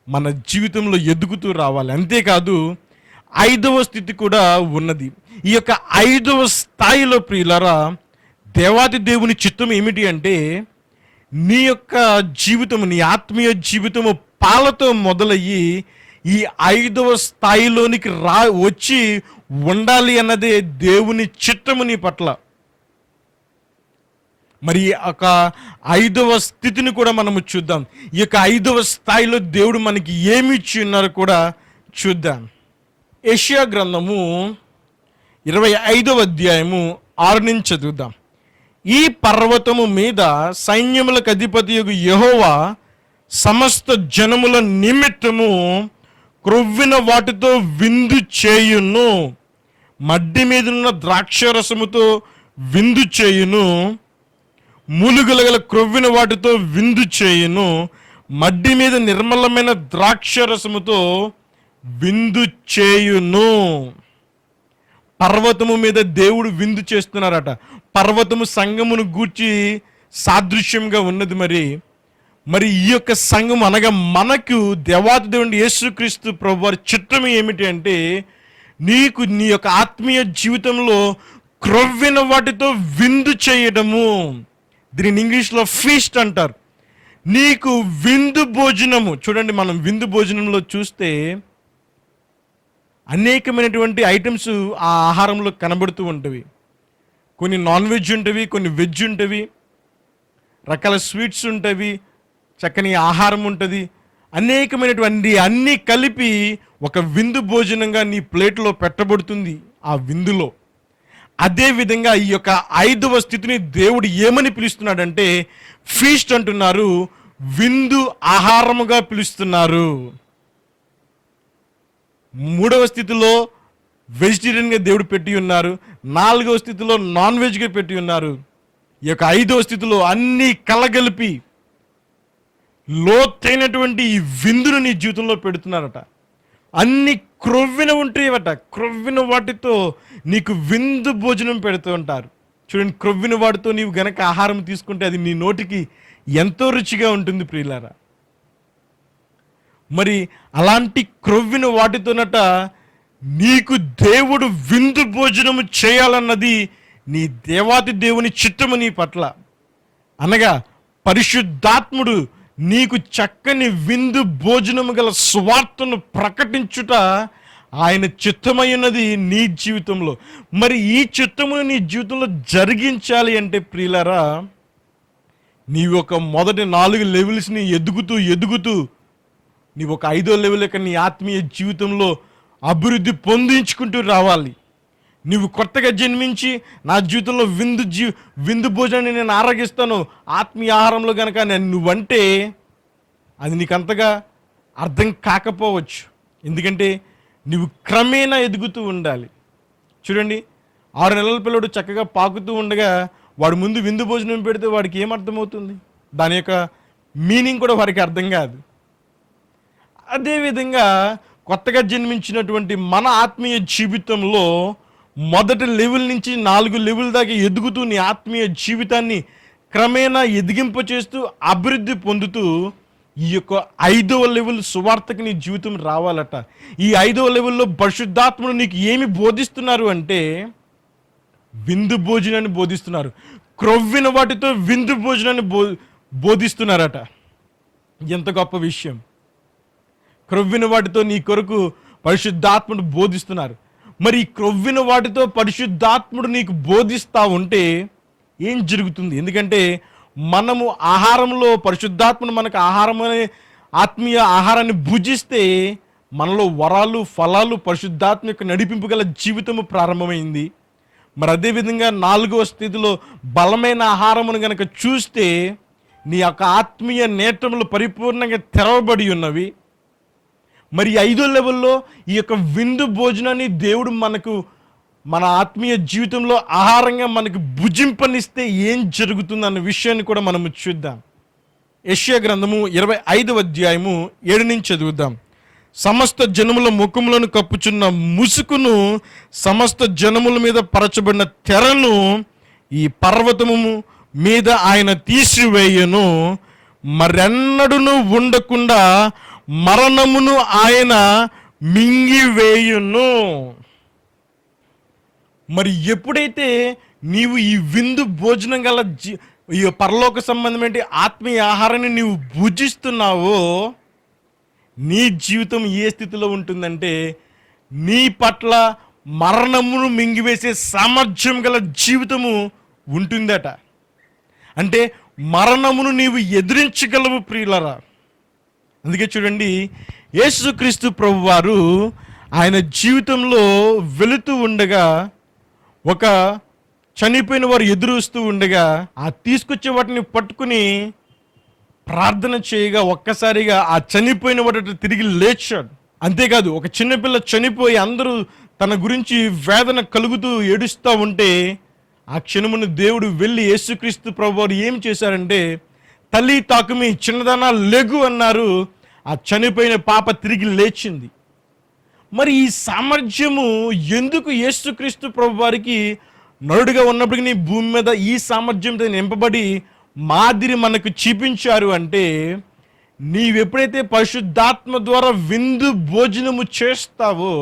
[SPEAKER 2] మన జీవితంలో ఎదుగుతూ రావాలి. అంతేకాదు 5వ స్థితి కూడా ఉన్నది. ఈ యొక్క 5వ స్థాయిలో ప్రియులారా, దేవాది దేవుని చిత్తం ఏమిటి అంటే, నీ యొక్క జీవితము, నీ ఆత్మీయ జీవితము పాలతో మొదలయ్యి ఈ 5వ స్థాయిలోనికి వచ్చి ఉండాలి అన్నదే దేవుని చిత్తము నీ పట్ల. మరి ఒక 5వ స్థితిని కూడా మనము చూద్దాం. ఈ యొక్క 5వ స్థాయిలో దేవుడు మనకి ఏమి ఇచ్చి ఉన్నారో కూడా చూద్దాం. యెషయా గ్రంథము 25వ అధ్యాయము 6 నుంచి చదువుదాం. ఈ పర్వతము మీద సైన్యములకు అధిపతియగు యెహోవా సమస్త జనముల నిమిత్తము క్రొవ్విన వాటితో విందు చేయును, మడ్డి మీదున్న ద్రాక్షరసముతో విందు చేయును, మూలుగల క్రొవ్విన వాటితో విందు చేయును, మడ్డి మీద నిర్మలమైన ద్రాక్ష రసముతో విందు చేయును. పర్వతము మీద దేవుడు విందు చేస్తున్నారట. పర్వతము సంఘమును గూర్చి సాదృశ్యంగా ఉన్నది. మరి ఈ యొక్క సంఘం అనగా మనకు దేవాతి దేవుని యేసుక్రీస్తు ప్రభువారి చిత్తము ఏమిటి అంటే, నీకు నీ యొక్క ఆత్మీయ జీవితంలో క్రొవ్విన వాటితో విందు చేయడము. దీనిని ఇంగ్లీష్లో ఫీస్ట్ అంటారు. నీకు విందు భోజనము. చూడండి, మనం విందు భోజనంలో చూస్తే అనేకమైనటువంటి ఐటమ్స్ ఆ ఆహారంలో కనబడుతూ ఉంటవి. కొన్ని నాన్ వెజ్ ఉంటవి, కొన్ని వెజ్ ఉంటవి, రకాల స్వీట్స్ ఉంటవి, చక్కని ఆహారం ఉంటుంది. అనేకమైనటువంటి అన్నీ కలిపి ఒక విందు భోజనంగా నీ ప్లేట్లో పెట్టబడుతుంది ఆ విందులో. అదేవిధంగా ఈ యొక్క 5వ స్థితిని దేవుడు ఏమని పిలుస్తున్నాడంటే ఫీస్ట్ అంటున్నారు, విందు ఆహారముగా పిలుస్తున్నారు. 3వ స్థితిలో వెజిటేరియన్గా దేవుడు పెట్టి ఉన్నారు. 4వ స్థితిలో నాన్ వెజ్గా పెట్టి ఉన్నారు. ఈ యొక్క 5వ స్థితిలో అన్నీ కలగలిపి లోతైనటువంటి ఈ విందును నీ జీవితంలో పెడుతున్నారట. అన్ని క్రొవ్విన ఉంటాయట. క్రొవ్విన వాటితో నీకు విందు భోజనం పెడుతూ ఉంటారు. చూడండి, క్రొవ్విన వాటితో నీవు గనక ఆహారం తీసుకుంటే అది నీ నోటికి ఎంతో రుచిగా ఉంటుంది ప్రియులారా. మరి అలాంటి క్రొవ్విన వాటితోనట నీకు దేవుడు విందు భోజనము చేయాలన్నది నీ దేవాతి దేవుని చిత్తము నీ పట్ల. అనగా పరిశుద్ధాత్ముడు నీకు చక్కని విందు భోజనము గల స్వార్థను ప్రకటించుట ఆయన చిత్తమైనది నీ జీవితంలో. మరి ఈ చిత్తమును నీ జీవితంలో జరిగించాలి అంటే ప్రియులారా, నీవు ఒక మొదటి 4 లెవెల్స్ని ఎదుగుతూ నీవు ఒక 5వ లెవెల్ యొక్క నీ ఆత్మీయ జీవితంలో అభివృద్ధి పొందించుకుంటూ రావాలి. నువ్వు కొత్తగా జన్మించి నా జీవితంలో విందు భోజనాన్ని నేను ఆరగిస్తాను ఆత్మీయ ఆహారంలో కనుక నువ్వంటే అది నీకు అంతగా అర్థం కాకపోవచ్చు. ఎందుకంటే నువ్వు క్రమేణా ఎదుగుతూ ఉండాలి. చూడండి, 6 నెలల పిల్లడు చక్కగా పాకుతూ ఉండగా వాడు ముందు విందు భోజనం పెడితే వాడికి ఏమర్థమవుతుంది? దాని యొక్క మీనింగ్ కూడా వారికి అర్థం కాదు. అదేవిధంగా కొత్తగా జన్మించినటువంటి మన ఆత్మీయ జీవితంలో మొదటి లెవెల్ నుంచి 4 లెవెల్ దాకా ఎదుగుతూ నీ ఆత్మీయ జీవితాన్ని క్రమేణా ఎదిగింప చేస్తూ అభివృద్ధి పొందుతూ ఈ యొక్క 5వ లెవెల్ సువార్తకి నీ జీవితం రావాలట. ఈ 5వ లెవెల్లో పరిశుద్ధాత్ముడు నీకు ఏమి బోధిస్తున్నారు అంటే విందు భోజనాన్ని బోధిస్తున్నారు. క్రొవ్విన వాటితో విందు భోజనాన్ని బోధిస్తున్నారట. ఎంత గొప్ప విషయం! క్రొవ్విన వాటితో నీ కొరకు పరిశుద్ధాత్ముడు బోధిస్తున్నారు. మరి క్రొవ్విన వాటితో పరిశుద్ధాత్ముడు నీకు బోధిస్తా ఉంటే ఏం జరుగుతుంది? ఎందుకంటే మనము ఆహారంలో పరిశుద్ధాత్ముడు మనకు ఆహారం అనే ఆత్మీయ ఆహారాన్ని భుజిస్తే మనలో వరాలు ఫలాలు పరిశుద్ధాత్మ యొక్క నడిపింపు గల జీవితము ప్రారంభమైంది. మరి అదేవిధంగా 4వ స్థితిలో బలమైన ఆహారమును కనుక చూస్తే నీ యొక్క ఆత్మీయ నేత్రములు పరిపూర్ణంగా తెరవబడి ఉన్నవి. మరి 5వ లెవెల్లో ఈ యొక్క విందు భోజనాన్ని దేవుడు మనకు మన ఆత్మీయ జీవితంలో ఆహారంగా మనకు భుజింపనిస్తే ఏం జరుగుతుంది విషయాన్ని కూడా మనము చూద్దాం. యెషయా గ్రంథము 25వ అధ్యాయము 7 నుంచి చదువుదాం. సమస్త జనముల ముఖములను కప్పుచున్న ముసుకును, సమస్త జనముల మీద పరచబడిన తెరను ఈ పర్వతము మీద ఆయన తీసివేయను. మరెన్నడును ఉండకుండా మరణమును ఆయన మింగివేయును. మరి ఎప్పుడైతే నీవు ఈ విందు భోజనం గల ఈ పరలోక సంబంధమైన ఆత్మీయ ఆహారాన్ని నీవు భుజిస్తున్నావో నీ జీవితం ఏ స్థితిలో ఉంటుందంటే నీ పట్ల మరణమును మింగివేసే సామర్థ్యం గల జీవితము ఉంటుందట. అంటే మరణమును నీవు ఎదిరించగలవు ప్రియులరా. అందుకే చూడండి, యేసుక్రీస్తు ప్రభువారు ఆయన జీవితంలో వెళుతూ ఉండగా ఒక చనిపోయిన వారు ఎదురుస్తూ ఉండగా ఆ తీసుకొచ్చే వాటిని పట్టుకుని ప్రార్థన చేయగా ఒక్కసారిగా ఆ చనిపోయిన వాటి తిరిగి లేచాడు. అంతేకాదు, ఒక చిన్నపిల్ల చనిపోయి అందరూ తన గురించి వేదన కలుగుతూ ఏడుస్తూ ఉంటే ఆ క్షణమును దేవుడు వెళ్ళి యేసుక్రీస్తు ప్రభువారు ఏం చేశారంటే తల్లి తాకుమి చిన్నదానా లెగు అన్నారు. ఆ చనిపోయిన పాప తిరిగి లేచింది. మరి ఈ సామర్థ్యము ఎందుకు యేసుక్రీస్తు ప్రభు వారికి నరుడుగా ఉన్నప్పటికీ నీ భూమి మీద ఈ సామర్థ్యంతో నింపబడి మాదిరి మనకు చూపించారు అంటే, నీవెప్పుడైతే పరిశుద్ధాత్మ ద్వారా విందు భోజనము చేస్తావో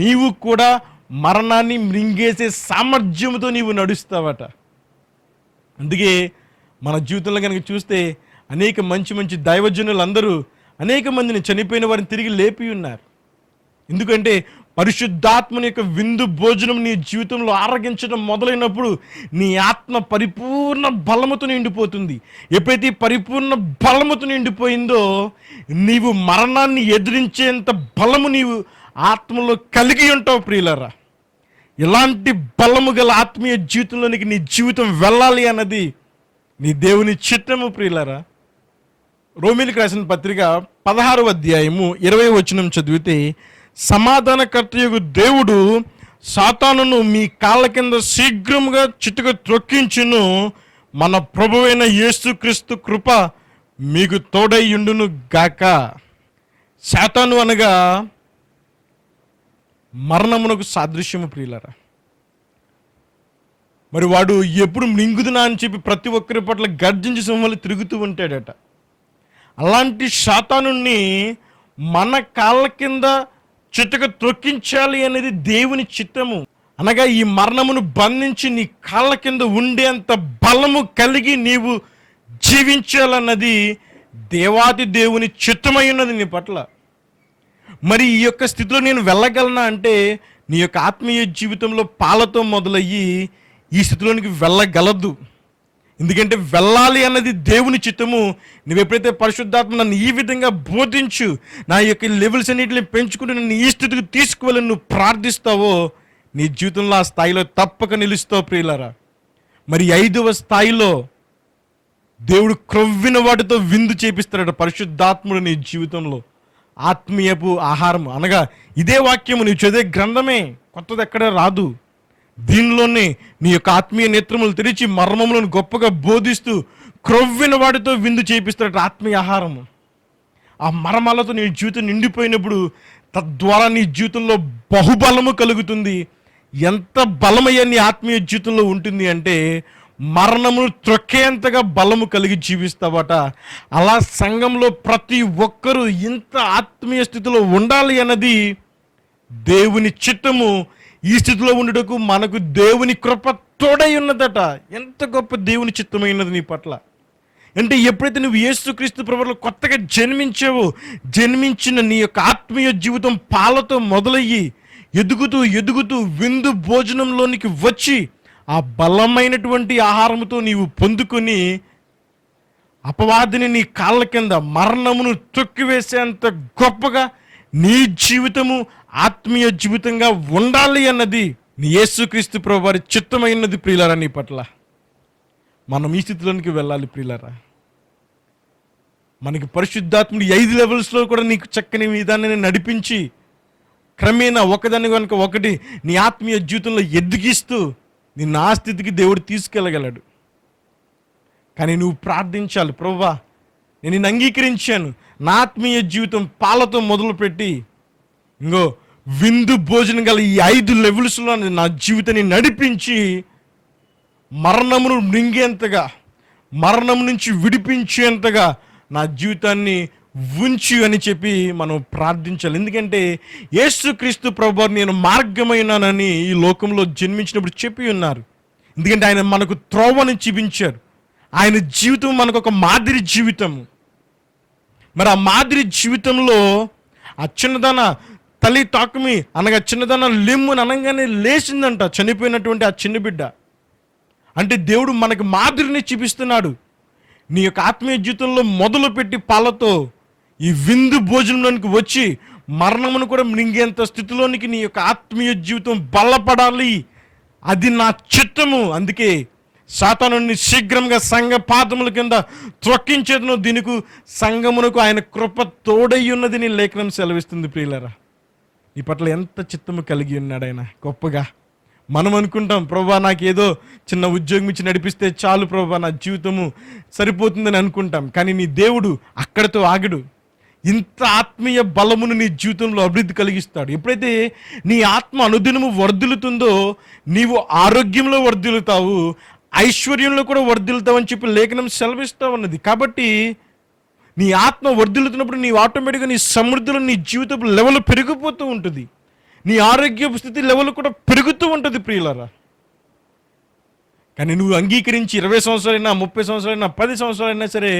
[SPEAKER 2] నీవు కూడా మరణాన్ని మృంగేసే సామర్థ్యంతో నీవు నడుస్తావట. అందుకే మన జీవితంలో కనుక చూస్తే అనేక మంచి మంచి దైవజనులు అందరూ అనేక మందిని చనిపోయిన వారిని తిరిగి లేపి ఉన్నారు. ఎందుకంటే పరిశుద్ధాత్మని యొక్క విందు భోజనం నీ జీవితంలో ఆరగించడం మొదలైనప్పుడు నీ ఆత్మ పరిపూర్ణ బలముతో నిండిపోతుంది. ఎప్పుడైతే పరిపూర్ణ బలముతో నిండిపోయిందో నీవు మరణాన్ని ఎదిరించేంత బలము నీవు ఆత్మలో కలిగి ఉంటావు ప్రియులారా. ఇలాంటి బలము గల ఆత్మీయ జీవితంలోనికి నీ జీవితం వెళ్ళాలి అన్నది నీ దేవుని చిత్తము ప్రియులారా. రోమీయులకు రాసిన పత్రిక 16వ అధ్యాయము 20వ వచనం చదివితే, సమాధానకర్తయగు దేవుడు సాతానును మీ కాళ్ళ కింద శీఘ్రముగా చిటుక త్రొక్కించును, మన ప్రభువైన యేసుక్రీస్తు కృప మీకు తోడైయుండును గాక. సాతాను అనగా మరణమునకు సాదృశ్యము ప్రియులారా. మరి వాడు ఎప్పుడు మింగుదునా అని చెప్పి ప్రతి ఒక్కరి పట్ల గర్జించి సింహాలు తిరుగుతూ ఉంటాడట. అలాంటి సాతానుని మన కాళ్ళ కింద చితక త్రొక్కించాలి అనేది దేవుని చిత్తము. అనగా ఈ మరణమును బంధించి నీ కాళ్ళ కింద ఉండేంత బలము కలిగి నీవు జీవించాలన్నది దేవాది దేవుని చిత్తమై ఉన్నది నీ పట్ల. మరి ఈ యొక్క స్థితిలో నేను వెళ్ళగలనా అంటే నీ యొక్క ఆత్మీయ జీవితంలో పాలతో మొదలయ్యి ఈ స్థితిలోనికి వెళ్ళగలదు. ఎందుకంటే వెళ్ళాలి అన్నది దేవుని చిత్తము. నువ్వు ఎప్పుడైతే పరిశుద్ధాత్మ నన్ను ఈ విధంగా బోధించు, నా యొక్క లెవెల్స్ అన్నింటిని పెంచుకుంటూ నన్ను ఈ స్థితికి తీసుకువెళ్ళని నువ్వు ప్రార్థిస్తావో నీ జీవితంలో ఆ స్థాయిలో తప్పక నిలుస్తావు ప్రియులారా. మరి 5వ స్థాయిలో దేవుడు క్రొవ్విన వాటితో విందు చేపిస్తాడట పరిశుద్ధాత్ముడు నీ జీవితంలో. ఆత్మీయపు ఆహారం అనగా ఇదే వాక్యము, నీవు చదివే గ్రంథమే, కొత్తది ఎక్కడ రాదు. దీనిలోనే నీ యొక్క ఆత్మీయ నేత్రములు తెరిచి మర్మములను గొప్పగా బోధిస్తూ క్రొవ్విన వాటితో విందు చేపిస్తాడట ఆత్మీయ ఆహారము. ఆ మర్మాలతో నీ జీవితం నిండిపోయినప్పుడు తద్వారా నీ జీవితంలో బహుబలము కలుగుతుంది. ఎంత బలమయ్యా నీ ఆత్మీయ జీవితంలో ఉంటుంది అంటే మరణమును త్రొక్కేంతగా బలము కలిగి జీవిస్తావట. అలా సంఘంలో ప్రతి ఒక్కరూ ఇంత ఆత్మీయ స్థితిలో ఉండాలి అన్నది దేవుని చిత్తము. ఈ స్థితిలో ఉండటకు మనకు దేవుని కృప తోడై ఉన్నదట. ఎంత గొప్ప దేవుని చిత్తమైనది నీ పట్ల అంటే, ఎప్పుడైతే నువ్వు యేసుక్రీస్తు ప్రభువులో కొత్తగా జన్మించావో, జన్మించిన నీ యొక్క ఆత్మీయ జీవితం పాలతో మొదలయ్యి ఎదుగుతూ ఎదుగుతూ విందు భోజనంలోనికి వచ్చి ఆ బలమైనటువంటి ఆహారముతో నీవు పొందుకొని అపవాదిని నీ కాళ్ళ కింద మరణమును తొక్కివేసేంత గొప్పగా నీ జీవితము ఆత్మీయ జీవితంగా ఉండాలి అన్నది నీ యేసుక్రీస్తు ప్రభువు వారి చిత్తమైనది ప్రియులారా. నీ పట్ల మనం ఈ స్థితిలోనికి వెళ్ళాలి ప్రియులారా. మనకి పరిశుద్ధాత్ముడు 5 లెవెల్స్లో కూడా నీకు చక్కని విధానాన్ని నడిపించి క్రమేణా ఒకదాని కనుక ఒకటి నీ ఆత్మీయ జీవితంలో ఎదిగిస్తూ నిన్ను ఆ స్థితికి దేవుడు తీసుకెళ్ళగలడు. కానీ నువ్వు ప్రార్థించాలి, ప్రభువా నేను నిన్ను అంగీకరించాను, నా ఆత్మీయ జీవితం పాలతో మొదలుపెట్టి ఇంకో విందు భోజనం గల ఈ 5 లెవెల్స్లో నా జీవితాన్ని నడిపించి మరణమును మృంగేంతగా, మరణం నుంచి విడిపించేంతగా నా జీవితాన్ని ఉంచు అని చెప్పి మనం ప్రార్థించాలి. ఎందుకంటే యేసుక్రీస్తు ప్రభువు నేను మార్గమైనానని ఈ లోకంలో జన్మించినప్పుడు చెప్పి ఉన్నారు. ఎందుకంటే ఆయన మనకు త్రోవని చూపించారు. ఆయన జీవితం మనకు ఒక మాదిరి జీవితము. మరి ఆ మాదిరి జీవితంలో ఆ చిన్నదాన తల్లి తాకుమి అనగా చిన్నదాన లిమ్ముని అనగానే లేచిందంట చనిపోయినటువంటి ఆ చిన్న బిడ్డ. అంటే దేవుడు మనకు మాదిరిని చూపిస్తున్నాడు. నీ యొక్క ఆత్మీయ జీవితంలో మొదలుపెట్టి పాలతో ఈ విందు భోజనంలోనికి వచ్చి మరణమును కూడా మృంగేంత స్థితిలోనికి నీ యొక్క ఆత్మీయ జీవితం బలపడాలి. అది నా చిత్తము. అందుకే సాతానుని శీఘ్రంగా సంఘ పాదముల కింద త్రొక్కించేదను, దీనికి సంఘమునకు ఆయన కృప తోడై ఉన్నది నీ లేఖనం సెలవిస్తుంది ప్రియులారా. నీ పట్ల ఎంత చిత్తము కలిగి ఉన్నాడు ఆయన గొప్పగా. మనం అనుకుంటాం, ప్రభా నాకేదో చిన్న ఉద్యోగం ఇచ్చి నడిపిస్తే చాలు ప్రభా, నా జీవితము సరిపోతుందని అనుకుంటాం. కానీ నీ దేవుడు అక్కడితో ఆగడు. ఇంత ఆత్మీయ బలమును నీ జీవితంలో అభివృద్ధి కలిగిస్తాడు. ఎప్పుడైతే నీ ఆత్మ అనుదినము వర్ధిల్లుతుందో నీవు ఆరోగ్యంలో వర్ధిల్లుతావు, ఐశ్వర్యంలో కూడా వర్ధిల్లుతావు అని చెప్పి లేఖనం సెలవిస్తూ ఉన్నది. కాబట్టి నీ ఆత్మ వర్ధిల్లుతున్నప్పుడు నీ ఆటోమేటిక్గా నీ సమృద్ధిలో నీ జీవితపు లెవెల్ పెరిగిపోతూ ఉంటుంది, నీ ఆరోగ్య స్థితి లెవెల్ కూడా పెరుగుతూ ఉంటుంది ప్రియులారా. కానీ నువ్వు అంగీకరించి 20 సంవత్సరాలైనా 30 సంవత్సరాలైనా 10 సంవత్సరాలైనా సరే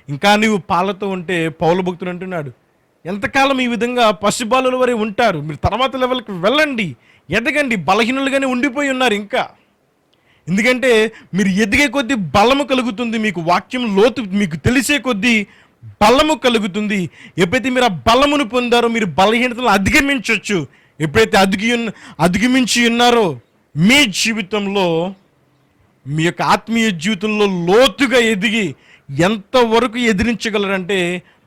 [SPEAKER 2] ఇంకా నీవు పాలతో ఉంటే, పౌలు భక్తుడు అంటున్నాడు, ఎంతకాలం ఈ విధంగా పసిబాలుల వరే ఉంటారు, మీరు తర్వాత లెవెల్కి వెళ్ళండి, ఎదగండి. బలహీనులుగానే ఉండిపోయి ఉన్నారు ఇంకా. ఎందుకంటే మీరు ఎదిగే కొద్దీ బలము కలుగుతుంది, మీకు వాక్యం లోతు మీకు తెలిసే కొద్దీ బలము కలుగుతుంది. ఎప్పుడైతే మీరు ఆ బలమును పొందారో మీరు బలహీనతలను అధిగమించవచ్చు. ఎప్పుడైతే అధిగమించి ఉన్నారో మీ జీవితంలో, మీ యొక్క ఆత్మీయ జీవితంలో లోతుగా ఎదిగి ఎంతవరకు ఎదిరించగలరంటే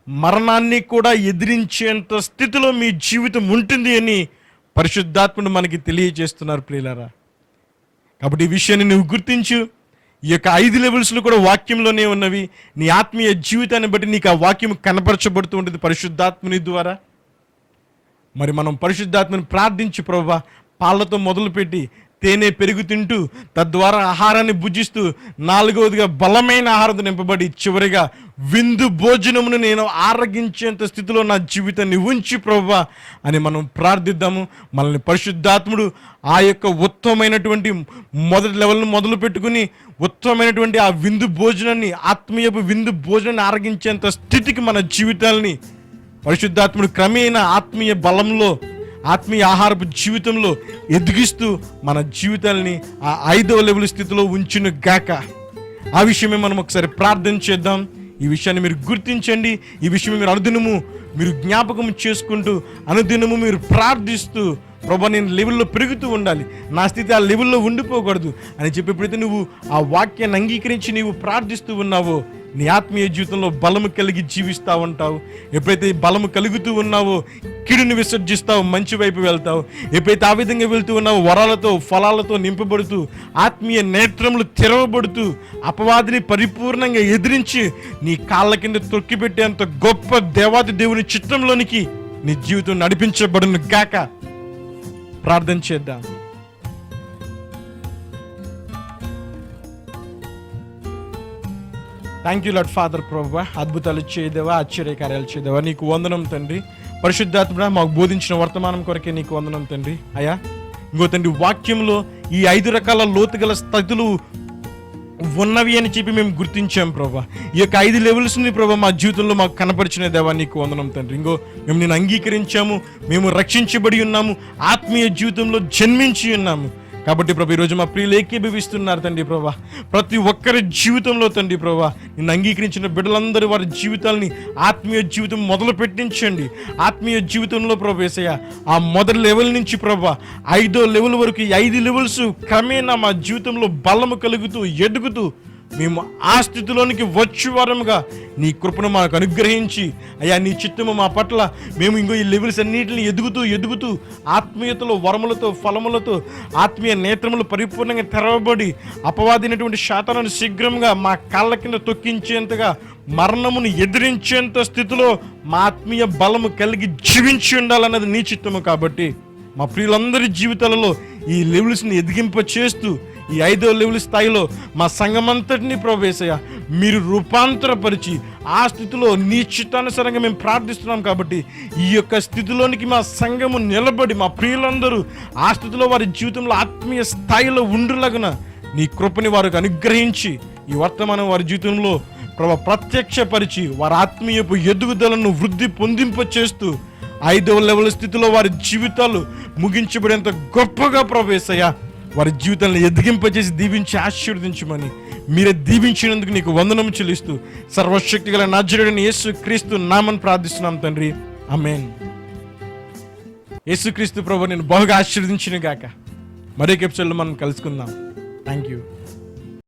[SPEAKER 2] మరణాన్ని కూడా ఎదిరించేంత స్థితిలో మీ జీవితం ఉంటుంది అని పరిశుద్ధాత్ముడు మనకి తెలియజేస్తున్నారు ప్రియులారా. కాబట్టి ఈ విషయాన్ని నువ్వు గుర్తించు. ఈ యొక్క 5 లెవెల్స్లు కూడా వాక్యంలోనే ఉన్నవి. నీ ఆత్మీయ జీవితాన్ని బట్టి నీకు ఆ వాక్యం కనపరచబడుతూ ఉంటుంది పరిశుద్ధాత్ముని ద్వారా. మరి మనం పరిశుద్ధాత్మని ప్రార్థించి, ప్రభువా పాలతో మొదలుపెట్టి తేనె పెరుగు తింటూ తద్వారా ఆహారాన్ని భుజిస్తూ 4వదిగా బలమైన ఆహారంతో నింపబడి చివరిగా విందు భోజనమును నేను ఆరగించేంత స్థితిలో నా జీవితాన్ని ఉంచి ప్రభువా అని మనం ప్రార్థిద్దాము. మనల్ని పరిశుద్ధాత్ముడు ఆ యొక్క ఉత్తమమైనటువంటి మొదటి లెవెల్ను మొదలు పెట్టుకుని ఉత్తమమైనటువంటి ఆ విందు భోజనాన్ని, ఆత్మీయపు విందు భోజనాన్ని ఆరగించేంత స్థితికి మన జీవితాలని పరిశుద్ధాత్ముడు క్రమేణా ఆత్మీయ బలంలో, ఆత్మీయ ఆహారపు జీవితంలో ఎదిగిస్తూ మన జీవితాలని ఆ 5వ లెవెల్ స్థితిలో ఉంచును గాక. ఆ విషయమే మనం ఒకసారి ప్రార్థన చేద్దాం. ఈ విషయాన్ని మీరు గుర్తించండి. ఈ విషయం మీరు అనుదినము మీరు జ్ఞాపకం చేసుకుంటూ అనుదినము మీరు ప్రార్థిస్తూ, ప్రభా నేను లెవెల్లో పెరుగుతూ ఉండాలి, నా స్థితి ఆ లెవెల్లో ఉండిపోకూడదు అని చెప్పి ఎప్పుడైతే నువ్వు ఆ వాక్యాన్ని అంగీకరించి నీవు ప్రార్థిస్తూ ఉన్నావో నీ ఆత్మీయ జీవితంలో బలము కలిగి జీవిస్తూ ఉంటావు. ఎప్పుడైతే బలము కలుగుతూ ఉన్నావో కీడుని విసర్జిస్తావు, మంచి వైపు వెళ్తావు. ఎప్పుడైతే ఆ విధంగా వెళ్తూ ఉన్నావో వరాలతో ఫలాలతో నింపబడుతూ ఆత్మీయ నేత్రములు తెరవబడుతూ అపవాదిని పరిపూర్ణంగా ఎదిరించి నీ కాళ్ళ కింద తొక్కిపెట్టేంత గొప్ప దేవాది దేవుని చిత్తంలోనికి నీ జీవితం నడిపించబడును గాక. ప్రార్థన చేద్దాం. థ్యాంక్ యూ లార్డ్ ఫాదర్ ప్రభువా, అద్భుతాలు చేయదేవా, ఆశ్చర్యకార్యాలు చేయదేవా, నీకు వందనం తండ్రి. పరిశుద్ధాత్మ మాకు బోధించిన వర్తమానం కొరకే నీకు వందనం తండ్రి. అయ్యా ఇంకో తండ్రి వాక్యంలో ఈ 5 రకాల లోతుగల స్థితులు ఉన్నవి అని చెప్పి మేము గుర్తించాం ప్రభా. ఈ యొక్క 5 లెవెల్స్ని ప్రభా మా జీవితంలో మాకు కనపరిచిన దేవా నీకు వందనం తండ్రి. ఇంకో మేము నేను అంగీకరించాము, మేము రక్షించబడి ఉన్నాము, ఆత్మీయ జీవితంలో జన్మించి ఉన్నాము. కాబట్టి ప్రభు ఈరోజు మా ప్రియులు ఏకీభవిస్తున్నారు తండ్రి ప్రభా. ప్రతి ఒక్కరి జీవితంలో తండ్రి ప్రభా నిన్ను అంగీకరించిన బిడ్డలందరూ వారి జీవితాలని ఆత్మీయ జీవితం మొదలు పెట్టించండి. ఆత్మీయ జీవితంలో ప్రభు యేసయ్య ఆ మొదటి లెవెల్ నుంచి ప్రభా 5వ లెవెల్ వరకు ఈ 5 లెవెల్స్ క్రమేణా మా జీవితంలో బలము కలుగుతూ ఎదుగుతూ మేము ఆ స్థితిలోనికి వచ్చి వారముగా నీ కృపను మాకు అనుగ్రహించి అయ్యా నీ చిత్తము మా పట్ల మేము ఇంకో ఈ లెవెల్స్ అన్నిటిని ఎదుగుతూ ఆత్మీయతలో వరములతో ఫలములతో ఆత్మీయ నేత్రములు పరిపూర్ణంగా తెరవబడి అపవాదినటువంటి శాతాలను శీఘ్రంగా మా కాళ్ళ కింద తొక్కించేంతగా మరణమును ఎదిరించేంత స్థితిలో మా ఆత్మీయ బలము కలిగి జీవించి ఉండాలన్నది నీ చిత్తము. కాబట్టి మా ప్రియులందరి జీవితాలలో ఈ లెవెల్స్ని ఎదిగింప చేస్తూ ఈ 5వ లెవెల్ స్థాయిలో మా సంఘమంతటిని ప్రభు యేసయ్య మీరు రూపాంతరపరిచి ఆ స్థితిలో నీ చిత్తానుసారంగా మేము ప్రార్థిస్తున్నాం. కాబట్టి ఈ యొక్క స్థితిలోనికి మా సంఘము నిలబడి మా ప్రియులందరూ ఆ స్థితిలో వారి జీవితంలో ఆత్మీయ స్థాయిలో ఉండులాగున నీ కృపని వారికి అనుగ్రహించి ఈ వర్తమానం వారి జీవితంలో ప్రభు ప్రత్యక్షపరిచి వారి ఆత్మీయపు ఎదుగుదలను వృద్ధి పొందింప చేస్తూ 5వ లెవెల్ స్థితిలో వారి జీవితాలు ముగించబడేంత గొప్పగా ప్రభు యేసయ్య వారి జీవితాలను ఎదిగింపజేసి దీవించి ఆశీర్వదించమని మీరే దీవించినందుకు నీకు వందనము చెల్లిస్తూ సర్వశక్తి గల నజరేయుడైన యేసు క్రీస్తు నామమున ప్రార్థిస్తున్నాం తండ్రి, ఆమేన్. యేసు క్రీస్తు ప్రభు నేను బహుగా ఆశీర్వదించును గాక. మరొక ఎపిసోడ్లో మనం కలుసుకుందాం. Thank you.